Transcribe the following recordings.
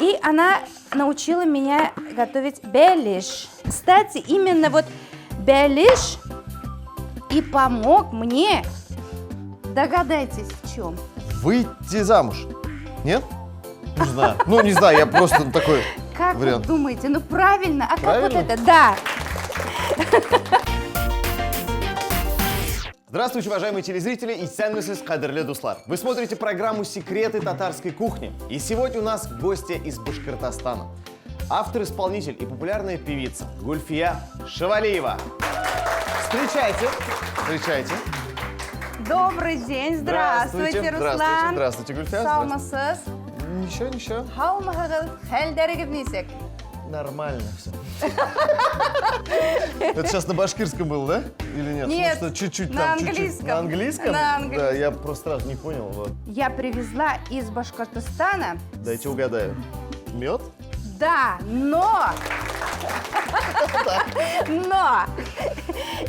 И она научила меня готовить беляш. Кстати, именно вот беляш и помог мне, догадайтесь, в чем? Выйти замуж. Нет? Не знаю. Ну, не знаю, я просто такой Как вариант. вы думаете? Ну правильно, а Правильно? как вот это? Да. Здравствуйте, уважаемые телезрители и сәнмісіз қадірлі достар. Вы смотрите программу «Секреты татарской кухни». И сегодня у нас гостья из Башкортостана. Автор-исполнитель и популярная певица Гульфия Шевалиева. Встречайте. Встречайте. Добрый день, здравствуйте, Руслан. Здравствуйте, Гульфия. Салмасыз. Ничего. Хаумахагыл, хәлдәрегез нисек? Нормально все. Это сейчас на башкирском было, да? Или нет? Нет, Потому что чуть-чуть на там, чуть-чуть. английском. На английском? На английском. Да, я просто сразу не понял. Вот. Я привезла из Башкортостана. Дайте угадаю. Мед? Да, но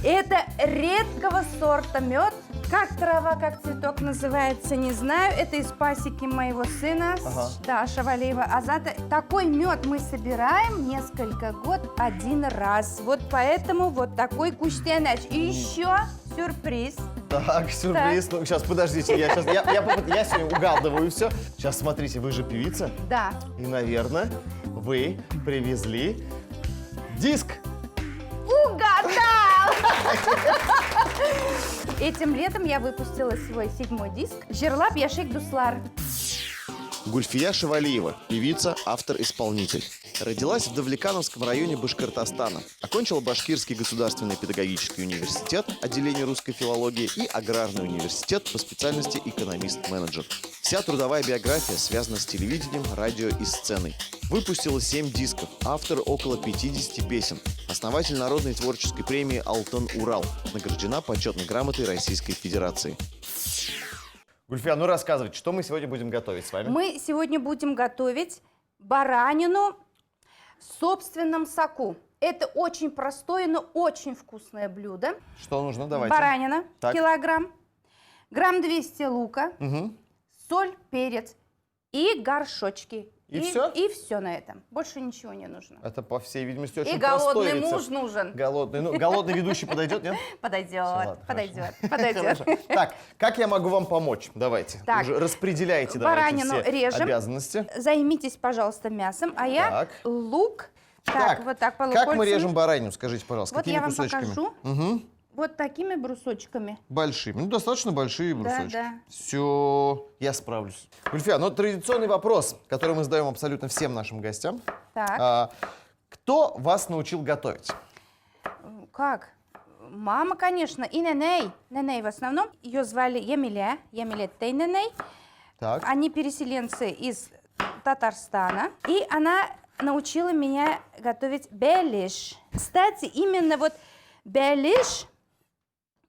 это редкого сорта мед. Как трава, как цветок называется, не знаю. Это из пасеки моего сына, Ага. да, Шевалиева Азата. Такой мед мы собираем несколько год один раз. Вот поэтому вот такой куштянач. И еще сюрприз. Так, сюрприз. Ну, сейчас, подождите, я сегодня угадываю все. Сейчас, смотрите, вы же певица. Да. И, наверное, вы привезли диск. Угадал! Этим летом я выпустила свой 7-й диск «Жерлап Яшик Дуслар». Гульфия Шевалиева, певица, автор-исполнитель. Родилась в Давлекановском районе Башкортостана. Окончила Башкирский государственный педагогический университет, отделение русской филологии и Аграрный университет по специальности экономист-менеджер. Вся трудовая биография связана с телевидением, радио и сценой. Выпустила 7 дисков, автор около 50 песен. Основатель народной творческой премии «Алтын-Урал». Награждена почетной грамотой Российской Федерации. Гульфия, ну рассказывайте, что мы сегодня будем готовить с вами? Мы сегодня будем готовить баранину в собственном соку. Это очень простое, но очень вкусное блюдо. Что нужно? Давайте. Баранина, Так. килограмм, грамм 200 лука, Угу. соль, перец и горшочки. И всё? И все на этом. Больше ничего не нужно. Это, по всей видимости, очень И простой голодный рецепт. муж нужен. Голодный. Ну, голодный ведущий подойдет, нет? Подойдет, Ладно, подойдет, Хорошо. подойдет. Так, как я могу вам помочь? Давайте. Так, Уже распределяйте баранину давайте все режем. обязанности. Займитесь, пожалуйста, мясом, а я Так. лук. Так, вот так как мы полукольцами. режем баранину, скажите, пожалуйста, Вот какими я вам кусочками? покажу. Угу. Вот такими брусочками. Большими. Ну, достаточно большие брусочки. да. Все, я справлюсь. Гульфия, ну, традиционный вопрос, который мы задаем абсолютно всем нашим гостям. Так. Кто вас научил готовить? Как? Мама, конечно, и Неней. Неней в основном. Ее звали Емеля, Емелеттей Неней. Так. Они переселенцы из Татарстана. И она научила меня готовить беляш. Кстати, именно вот беляш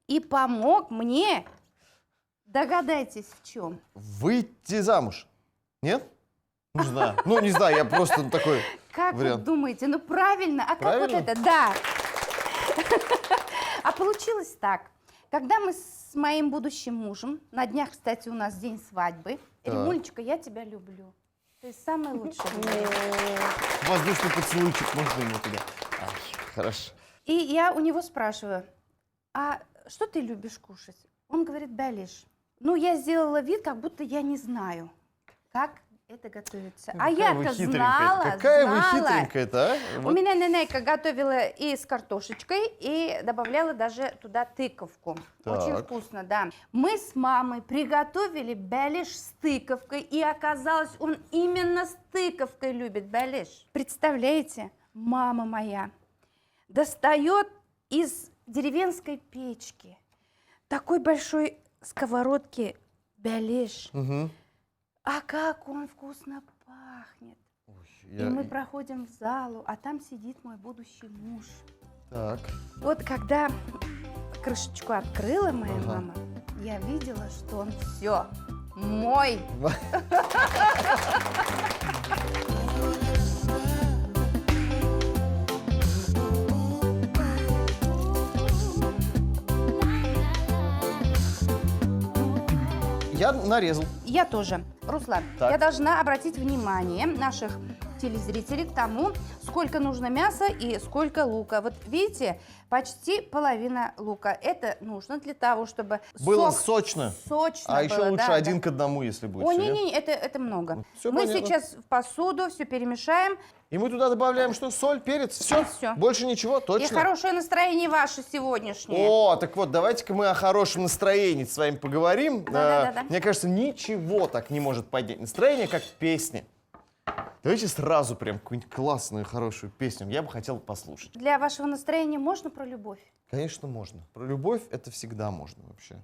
и помог мне, догадайтесь, в чем? Выйти замуж. Нет? Не знаю. Ну, не знаю, я просто такой Как вы вариант. думаете? Ну правильно. А Правильно? как вот это? Да. А получилось так. Когда мы с моим будущим мужем, на днях, кстати, у нас день свадьбы, Так. Римулечка, я тебя люблю. Ты самый лучший. в мире. Воздушный поцелуйчик можно ему туда. Хорошо. И я у него спрашиваю, а что ты любишь кушать? Он говорит, беляш. Ну, я сделала вид, как будто я не знаю, как это готовится. А я-то знала, Какая вы знала. хитренькая-то, а? У Вот. меня ненейка готовила и с картошечкой, и добавляла даже туда тыковку. Очень Так. вкусно, да. Мы с мамой приготовили беляш с тыковкой, и оказалось, он именно с тыковкой любит беляш. Представляете, мама моя достает из деревенской печки такой большой сковородки беляш. Мгм. А как он вкусно пахнет. Ой, И мы проходим в залу, а там сидит мой будущий муж. Так. Вот когда крышечку открыла моя Ага. мама, я видела, что он все мой. я нарезал. Я тоже. Руслан, Так. я должна обратить внимание наших телезрителей к тому, сколько нужно мяса и сколько лука. Вот видите, почти половина лука. Это нужно для того, чтобы Было сок сочно. сочно А еще было, лучше да, 1 да. к 1, если будет. О, всё, нет? не-не, это много. Всё Мы понятно. сейчас в посуду все перемешаем. И мы туда добавляем что? Соль, перец, все? И всё. Больше ничего, точно? И хорошее настроение ваше сегодняшнее. О, так вот, давайте-ка мы о хорошем настроении с вами поговорим. Да. Мне кажется, ничего так не может поднять настроение, как песни. Давайте сразу прям какую-нибудь классную, хорошую песню. Я бы хотел послушать. Для вашего настроения можно про любовь? Конечно, можно. Про любовь это всегда можно вообще.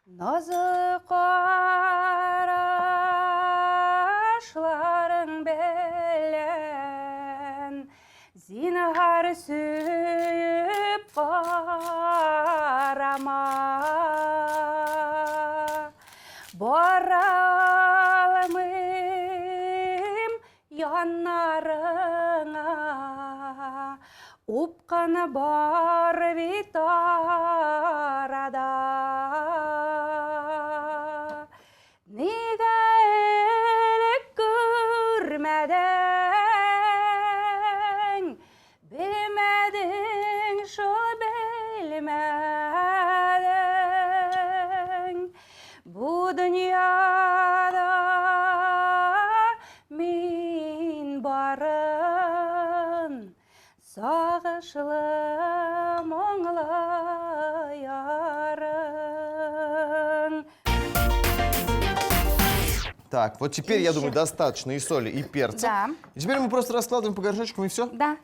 Nazı kaşların belen zinhar süyüp karama boralımım yanlarına upkana bar vitarada Niga elek görmeden bilmedin şol bilmeden bu dünyada min barın sağışlı muңлы yarın. Так, вот теперь, я Еще. думаю, достаточно и соли, и перца. Да. И теперь мы просто раскладываем по горшочкам и все? Да.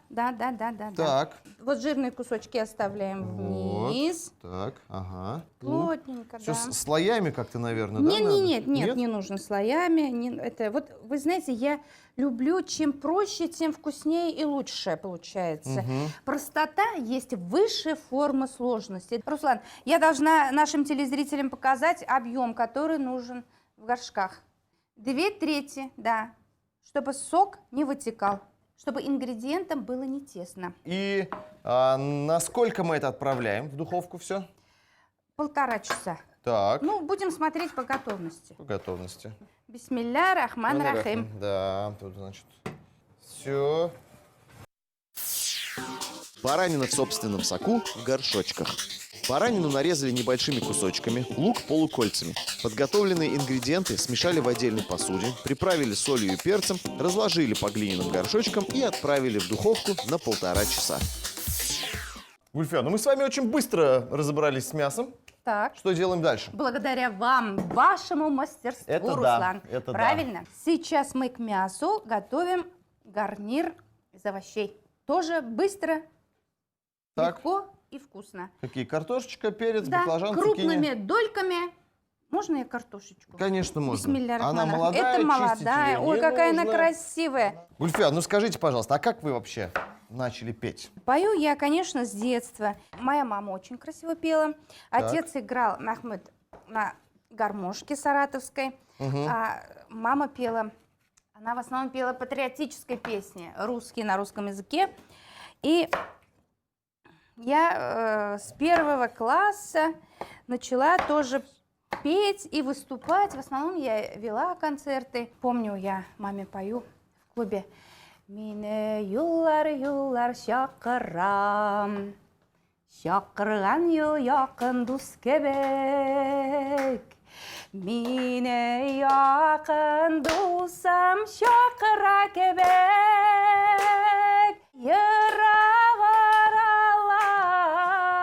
Так. Вот жирные кусочки оставляем вниз. Так, ага. Плотненько, Все да. слоями как-то, наверное, да? Нет, надо? нет, не нужно слоями. Это вот, вы знаете, я люблю, чем проще, тем вкуснее и лучше получается. Простота есть высшая форма сложности. Руслан, я должна нашим телезрителям показать объем, который нужен в горшках. 2/3, да, чтобы сок не вытекал, чтобы ингредиентам было не тесно. И насколько мы это отправляем в духовку все? 1,5 часа. Так, Ну, будем смотреть по готовности. по готовности. Бисмилля рахман рахим. Да, тут, значит, все. Баранина в собственном соку в горшочках. Баранину нарезали небольшими кусочками, лук полукольцами. Подготовленные ингредиенты смешали в отдельной посуде, приправили солью и перцем, разложили по глиняным горшочкам и отправили в духовку на 1,5 часа. Гульфия, ну мы с вами очень быстро разобрались с мясом. Так. Что делаем дальше? Благодаря вам, вашему мастерству, Это да, Руслан. это да. Правильно? Сейчас мы к мясу готовим гарнир из овощей. Тоже быстро, Так. легко и вкусно. Какие? Картошечка, перец, Да, баклажан, крупными цукини? дольками. Можно я картошечку? Конечно, можно. Бисмилля Она рахман рахим. молодая, Это чистить молодая. её Ой, не какая она нужно. красивая. Гульфия, ну скажите, пожалуйста, а как вы вообще начали петь? Пою я, конечно, с детства. Моя мама очень красиво пела. Отец играл Махмуд на гармошке саратовской. А мама пела, она в основном пела патриотические песни, русские на русском языке. И я с 1 класса начала тоже петь и выступать. В основном я вела концерты. Помню, я маме пою в клубе. Мені юллар шақырам, шақырған ел яқын дос кебек. Мені яқын досым шақыра кебек. Йырақ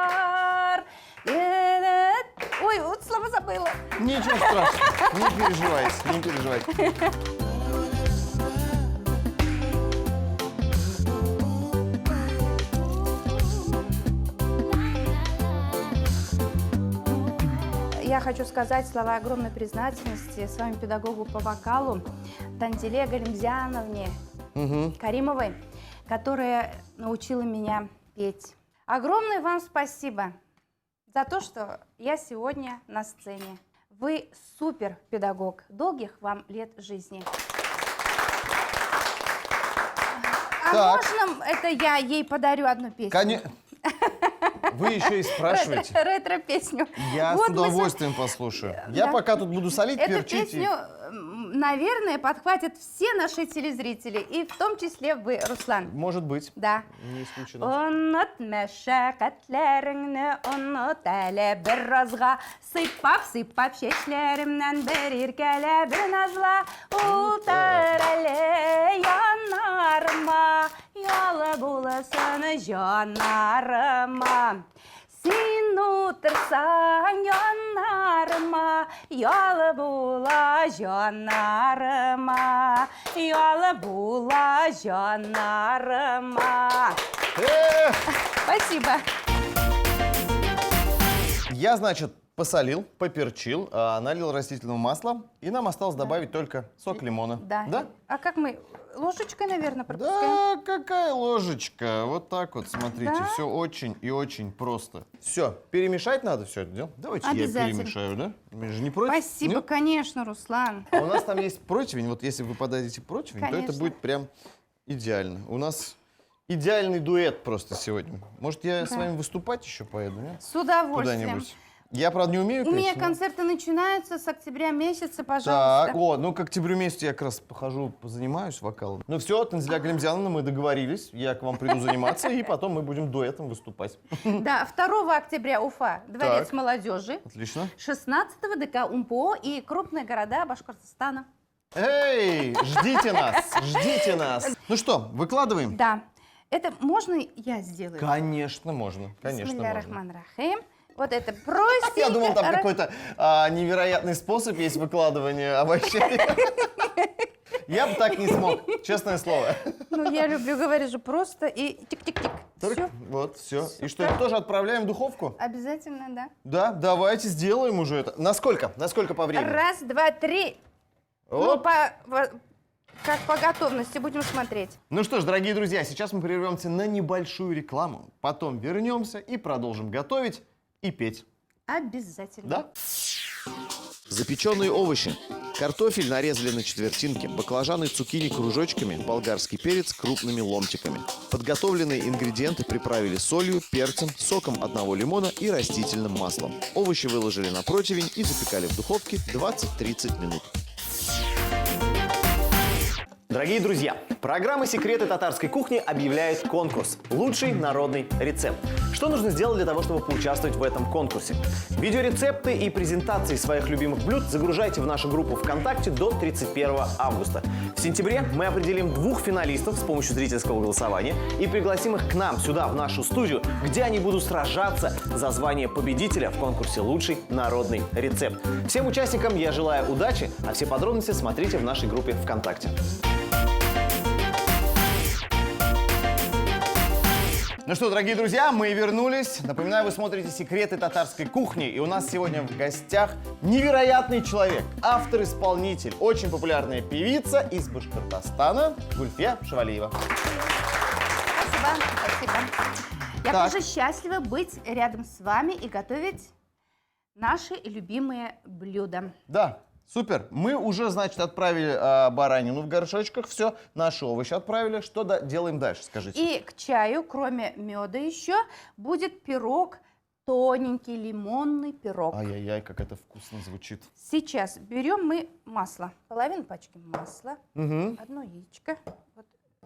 аралар. Ой, вот слова забыла. Ничего страшного, не переживайте, не переживайте. Я хочу сказать слова огромной признательности своему педагогу по вокалу Танзиле Галимзяновне Каримовой, которая научила меня петь. Огромное вам спасибо за то, что я сегодня на сцене. Вы супер педагог. Долгих вам лет жизни. А Так. можно это я ей подарю одну песню? Вы еще и спрашиваете. Ретро-песню. Я Вот с мы удовольствием послушаю. Я Да. пока тут буду солить, Эту перчить. песню, наверное, подхватят все наши телезрители, и в том числе вы, Руслан. Может быть. Да. Не исключено. Unutma şefkatlerini unut hele bir razga Sıypap sıypap şeşlerimden bir irkele bir nazla Utar hele yanarıma Yalı bulasını canarıma Sen otursan yanarıma Yalı bula canarıma Yalı bula canarıma Эх! Спасибо. Я, значит, посолил, поперчил, налил растительного масла, и нам осталось добавить только сок лимона. Да. Да? А как мы? Ложечкой, наверное, пропускаем? Да, какая ложечка. Вот так вот, смотрите, Да? все очень и очень просто. Все, перемешать надо все это дело? Давайте я Обязательно. перемешаю, да? Вы же не против? Спасибо, Нет? конечно, Руслан. А у нас там есть противень, вот если вы подадите противень, то это Конечно. будет прям идеально. У нас идеальный дуэт просто сегодня. Может, я с Да. вами выступать еще поеду, нет? С удовольствием. Куда-нибудь. Я, правда, не умею У петь, меня но- концерты начинаются с октября месяца, пожалуйста. Так, о, ну к октябрю месяцу я как раз похожу, позанимаюсь вокалом. Ну все, Танзиля Галимзяновна, мы договорились. Я к вам приду заниматься, и потом мы будем дуэтом выступать. Да, 2 октября Уфа, Дворец Так. молодежи. Отлично. 16-го ДК УМПО и крупные города Башкортостана. Эй, ждите нас, ждите нас. Ну что, выкладываем? Да. Это можно я сделаю? Конечно, можно, конечно, можно. Бисмилляхи-рахмани-рахим. Вот это простенько. Я думал, там какой-то невероятный способ есть выкладывания овощей. Я бы так не смог, честное слово. Ну, я люблю, говорю же, просто и тик-тик-тик. Все. Вот, все. И что, это тоже отправляем в духовку? Обязательно, да. Да, давайте сделаем уже это. Насколько? Насколько по времени? 1, 2, 3. Ну, Оп. как по готовности будем смотреть. Ну что ж, дорогие друзья, сейчас мы прервемся на небольшую рекламу. Потом вернемся и продолжим готовить и петь. Обязательно. Да? Запеченные овощи. Картофель нарезали на четвертинки, баклажаны и цукини кружочками, болгарский перец крупными ломтиками. Подготовленные ингредиенты приправили солью, перцем, соком одного лимона и растительным маслом. Овощи выложили на противень и запекали в духовке 20-30 минут. Дорогие друзья, программа «Секреты татарской кухни» объявляет конкурс «Лучший народный рецепт». Что нужно сделать для того, чтобы поучаствовать в этом конкурсе? Видеорецепты и презентации своих любимых блюд загружайте в нашу группу ВКонтакте до 31 августа. В сентябре мы определим 2 финалистов с помощью зрительского голосования и пригласим их к нам сюда, в нашу студию, где они будут сражаться за звание победителя в конкурсе «Лучший народный рецепт». Всем участникам я желаю удачи, а все подробности смотрите в нашей группе ВКонтакте. Ну что, дорогие друзья, мы вернулись. Напоминаю, вы смотрите «Секреты татарской кухни». И у нас сегодня в гостях невероятный человек, автор-исполнитель, очень популярная певица из Башкортостана Гульфия Шевалиева. Спасибо, спасибо. Я Так. тоже счастлива быть рядом с вами и готовить наши любимые блюда. Да, супер. Мы уже, значит, отправили баранину в горшочках. Все, наши овощи отправили. Что делаем дальше, скажите? И к чаю, кроме меда еще, будет пирог, тоненький лимонный пирог. Ай-яй-яй, как это вкусно звучит. Сейчас берем мы масло, половину пачки масла, Угу. одно яичко. Вот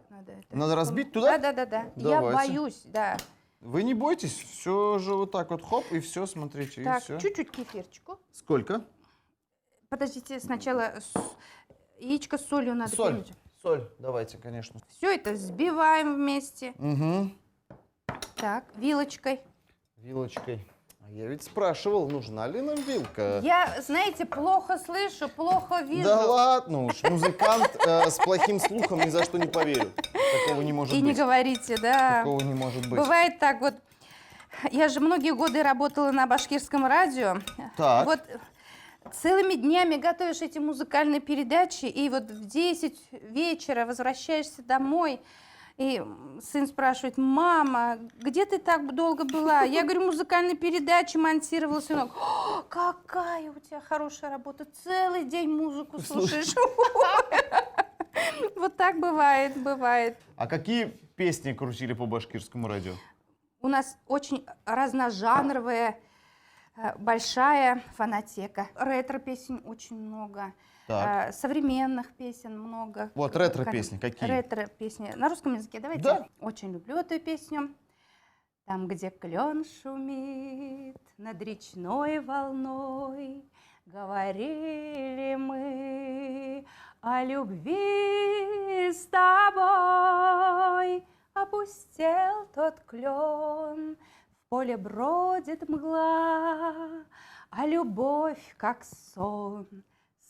надо, это Надо разбить туда? Да. Я Давайте. боюсь, да. Вы не бойтесь, все же вот так вот, хоп, и все, смотрите, Так, и все. чуть-чуть кефирчику. Сколько? Подождите, сначала яичко с солью надо Соль. Соль, давайте, конечно. Все это взбиваем вместе. Угу. Так, вилочкой. Вилочкой. А я ведь спрашивал, нужна ли нам вилка. Я, знаете, плохо слышу, плохо вижу. Да ладно уж, музыкант с плохим слухом ни за что не поверю. Такого не может И быть. не говорите, да. Такого не может быть. Бывает так вот. Я же многие годы работала на башкирском радио. Так. Вот целыми днями готовишь эти музыкальные передачи, и вот в 10 вечера возвращаешься домой, и сын спрашивает: мама, где ты так долго была? Я говорю: музыкальные передачи монтировала, сынок. «О, какая у тебя хорошая работа, целый день музыку слушаешь. Вот так бывает. А какие песни крутили по башкирскому радио? У нас очень разножанровая, большая фонотека. Ретро-песен очень много. Так. Современных песен много. Вот ретро-песни какие? Ретро-песни. На русском языке давайте. Да. Очень люблю эту песню. Там, где клен шумит над речной волной, говорили мы о любви с тобой. Опустел тот клен, в поле бродит мгла, а любовь, как сон,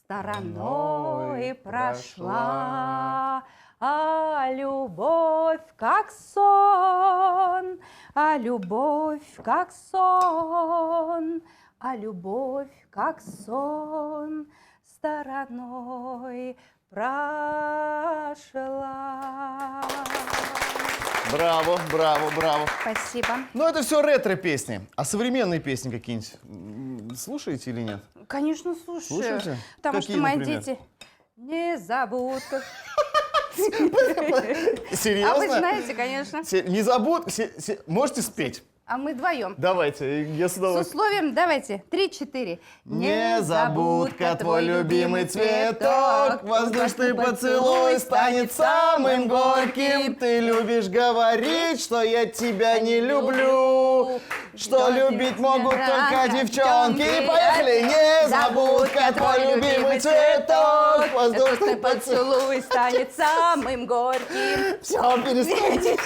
стороной прошла. А любовь, как сон, а любовь, как сон, а любовь, как сон, стороной прошла. Браво, браво, браво. Спасибо. Ну, это все ретро-песни. А современные песни какие-нибудь слушаете или нет? Конечно, слушаю. Слушаете? Потому Какие, что мои например? дети незабудка. Серьезно? А вы знаете, конечно. Не забудь. Можете спеть? А мы вдвоем. Давайте, я с С удовольствием. условием, давайте, 3-4. Незабудка, твой любимый цветок, воздушный поцелуй станет самым горьким. Ты любишь говорить, что я тебя не люблю, что любить могут только девчонки. Поехали! Незабудка, твой любимый цветок, воздушный поцелуй. поцелуй станет самым горьким. Все, перестаньте.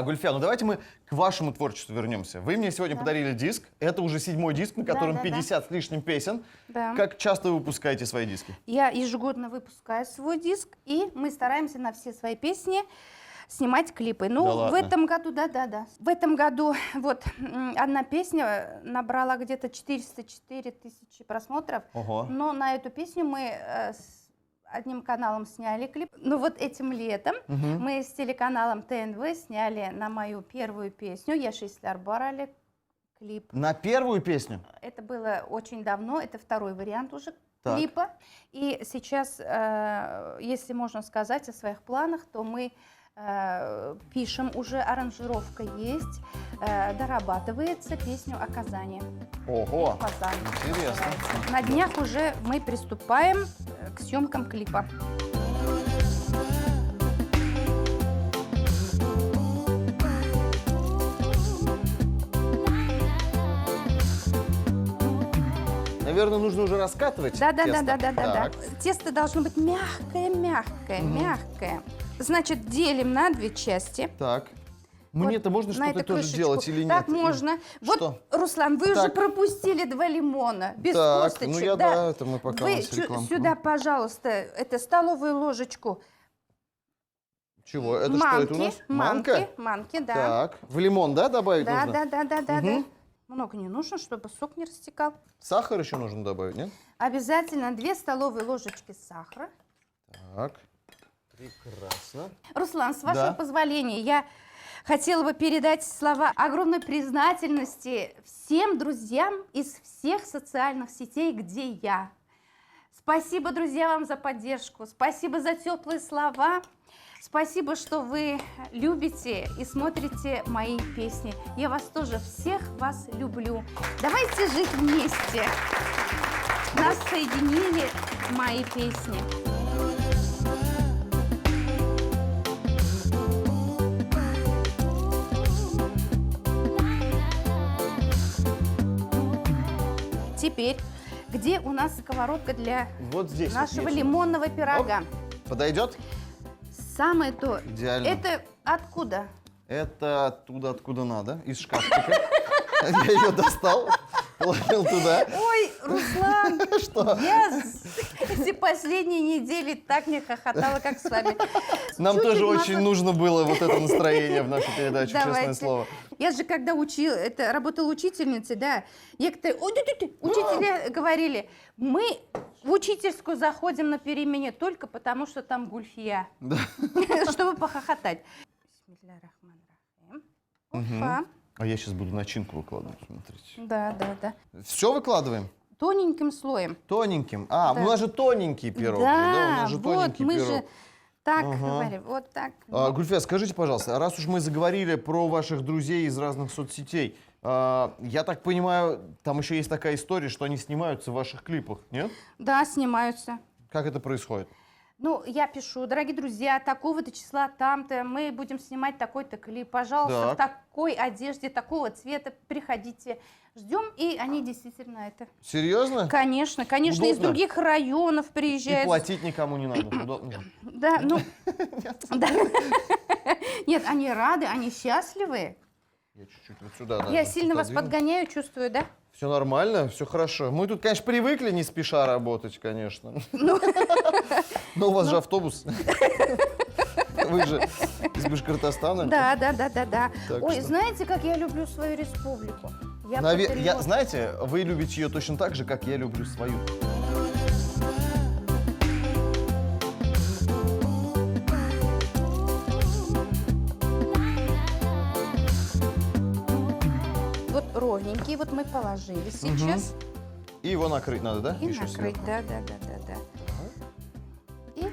Гульфия, ну давайте мы к вашему творчеству вернемся. Вы мне сегодня подарили диск. Это уже 7-й диск, на котором Да. 50 с лишним песен. Да. Как часто вы выпускаете свои диски? Я ежегодно выпускаю свой диск, и мы стараемся на все свои песни снимать клипы. Ну, Да в ладно? этом году, да. В этом году вот одна песня набрала где-то 404 тысячи просмотров. Ого. Но на эту песню мы с одним каналом сняли клип. Ну вот этим летом мы с телеканалом ТНВ сняли на мою первую песню «Я Шейслер Барали» клип. На первую песню? Это было очень давно, это второй вариант уже Так. клипа. И сейчас, если можно сказать о своих планах, то мы пишем, уже аранжировка есть, дорабатывается песню о Казани. Ого, Казань интересно. называется. На днях уже мы приступаем к съемкам клипа. Наверное, нужно уже раскатывать тесто. Да. Так. Тесто должно быть мягкое. Значит, делим на две части. Так. Мне-то Вот можно на что-то эту тоже крышечку. делать или нет? Так, можно. Вот, Что? Руслан, вы уже Так. пропустили 2 лимона, без Так, косточек. ну я да, это мы пока у Вы нас рекламку. сюда, пожалуйста, это столовую ложечку Чего? Это манки, что это у нас? Манка? манки, да. Так. В лимон, да, добавить Да. нужно? Много не нужно, чтобы сок не растекал. Сахар еще нужно добавить, нет? Обязательно 2 столовые ложечки сахара. Так. Прекрасно. Руслан, с вашего Да. позволения, я хотела бы передать слова огромной признательности всем друзьям из всех социальных сетей, где я. Спасибо, друзья, вам за поддержку. Спасибо за теплые слова. Спасибо, что вы любите и смотрите мои песни. Я вас тоже, всех вас люблю. Давайте жить вместе. Нас соединили мои песни. Теперь, где у нас сковородка для Вот здесь. вот нашего есть. лимонного пирога? Подойдет? Самое то. Идеально. Это откуда? Это оттуда, откуда надо, из шкафчика. Я ее достал, положил туда. Ой, Руслан, Что? я эти последние недели так не хохотала, как с вами. Нам Чуть-чуть тоже очень масло- нужно было вот это настроение в нашу передачу, честное Давайте. слово. Я же когда работала учительницей, да, некоторые учителя говорили, мы в учительскую заходим на перемене только потому, что там гульфия, Да. чтобы похохотать. Бисмилляхи-рахмани-рахим. Опа. А я сейчас буду начинку выкладывать, смотрите. Да. Все выкладываем? Тоненьким слоем. Тоненьким. Да. У нас же тоненький пирог. же, да? У нас же вот, тоненький мы пирог. же Так Ага. говори, вот так. Гульфия, скажите, пожалуйста, раз уж мы заговорили про ваших друзей из разных соцсетей, я так понимаю, там еще есть такая история, что они снимаются в ваших клипах, нет? Да, снимаются. Как это происходит? Ну, я пишу, дорогие друзья, такого-то числа там-то, мы будем снимать такой-то клип, пожалуйста, в такой одежде, такого цвета, приходите, ждем, и они действительно это. Серьезно? Конечно, конечно, из Удобно. других районов И приезжают. платить никому не надо. Удобно. Да, ну, да. Нет, они рады, они счастливы. Я чуть-чуть вот сюда. Я сильно вас подгоняю, чувствую, да? Все нормально, все хорошо. Мы тут, конечно, привыкли не спеша работать, конечно. Но у вас же автобус. Вы же из Башкортостана. Да. Так Ой, что- знаете, как я люблю свою республику? Я патриот. Знаете, вы любите ее точно так же, как я люблю свою. Вот ровненький, вот мы положили сейчас. И его накрыть надо, да? И Еще накрыть, сверху. да. И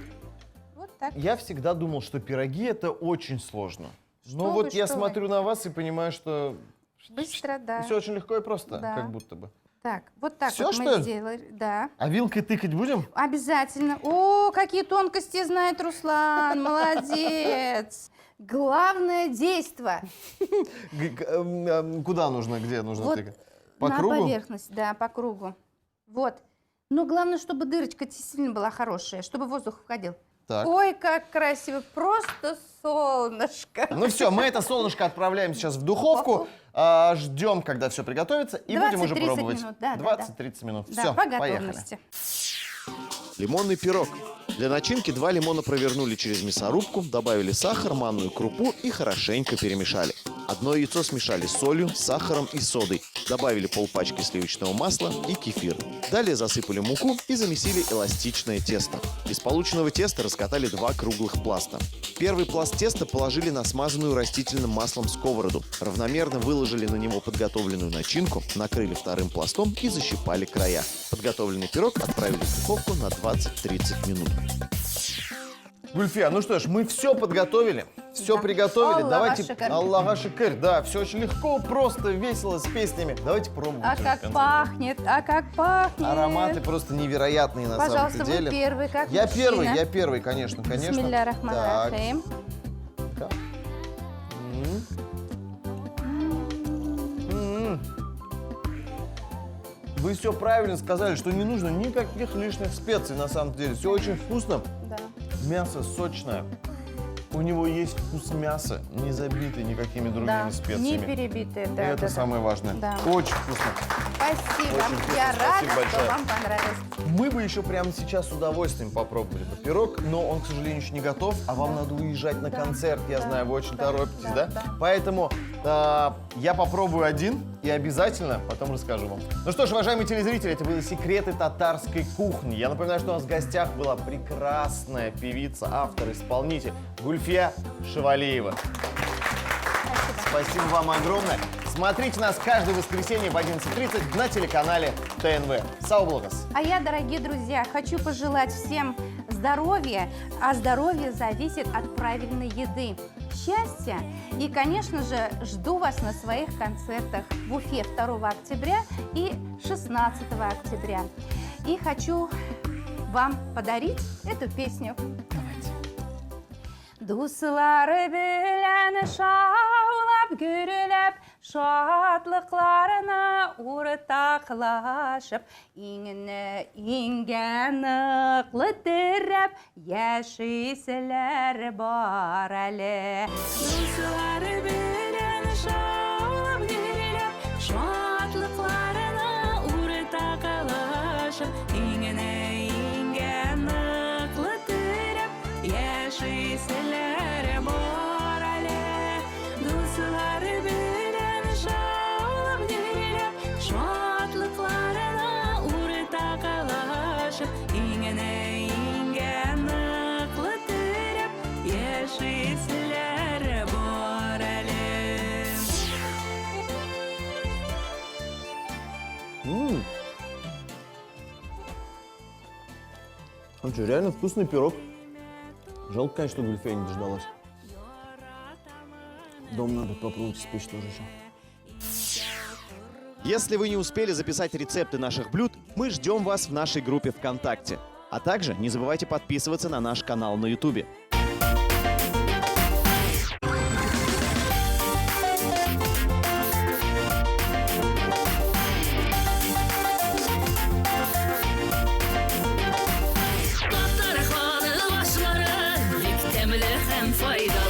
вот так. Я всегда думал, что пироги это очень сложно. Но Что вот вы, я что вы. смотрю на вас и понимаю, что Быстро, да. все очень легко и просто, Да. как будто бы. Так, вот так Всё, вот что мы ли? сделали. Да. А вилкой тыкать будем? Обязательно. О, какие тонкости знает Руслан. Молодец. Главное действо. Куда нужно, где нужно Вот тыкать? По на кругу? поверхность, да, по кругу. Вот. Но главное, чтобы дырочка действительно была хорошая, чтобы воздух входил. Так. Ой, как красиво. Просто солнышко. Ну все, мы это солнышко отправляем сейчас в духовку, ждем, когда все приготовится, и будем уже 20-30 пробовать. минут, да. 20-30 минут. Да, Все, по поехали. готовности. Лимонный пирог. Для начинки 2 лимона провернули через мясорубку, добавили сахар, манную крупу и хорошенько перемешали. Одно яйцо смешали с солью, сахаром и содой. Добавили полпачки сливочного масла и кефир. Далее засыпали муку и замесили эластичное тесто. Из полученного теста раскатали 2 круглых пласта. Первый пласт теста положили на смазанную растительным маслом сковороду. Равномерно выложили на него подготовленную начинку, накрыли вторым пластом и защипали края. Подготовленный пирог отправили в духовку на 20-30 минут. Гульфия, ну что ж, мы все подготовили, все Да. приготовили. Аллаха Давайте, шикар. Аллаха шикар, да, все очень легко, просто, весело, с песнями. Давайте пробовать. А уже, в как конце пахнет, а как пахнет. Ароматы просто невероятные на Пожалуйста, самом деле. вы первый, как Я мужчина. первый, конечно. Бисмилля рахман Так. рахим. Так. М. Вы все правильно сказали, что не нужно никаких лишних специй на самом деле. Все очень вкусно. Да. Мясо сочное. У него есть вкус мяса, не забитый никакими другими Да, не специями. перебитые, И да. это да, самое важное. Да. Очень вкусно. Спасибо. Очень вкусно, Я спасибо рада, что большое. вам понравилось. Мы бы еще прямо сейчас с удовольствием попробовали бы пирог, но он, к сожалению, еще не готов, а вам надо уезжать на концерт, я да, знаю, вы очень да, торопитесь, да, да? да. Поэтому я попробую один и обязательно потом расскажу вам. Ну что ж, уважаемые телезрители, это были секреты татарской кухни. Я напоминаю, что у нас в гостях была прекрасная певица, автор, исполнитель Гульфия Шевалиева. Спасибо вам огромное. Смотрите нас каждое воскресенье в 11:30 на телеканале ТНВ. Сау-Блогас. А я, дорогие друзья, хочу пожелать всем здоровья, а здоровье зависит от правильной еды, счастья. И, конечно же, жду вас на своих концертах в Уфе 2 октября и 16 октября. И хочу вам подарить эту песню. Дуслары белән шаулап, гөреләп, шатлыкларына уртаклашып, иңне иңгә ныклы терәп, яшиселәр бар әле. Дуслары белән шаулап, гөреләп, шатлыкларына уртаклашып, иңне иңгә ныклы терәп, яшиселәр бар әле. Дуслары белән шаулап, гөреләп, шатлыкларына уртаклашып, иңне иңгә ныклы терәп, яшиселәр бар әле. Очень реально вкусный пирог. Жалко, конечно, что Гульфия не дождалась. Дом надо попробовать испечь тоже еще. Если вы не успели записать рецепты наших блюд, мы ждем вас в нашей группе ВКонтакте. А также не забывайте подписываться на наш канал на Ютубе. Batları xanı başları, yük demli hem fayda.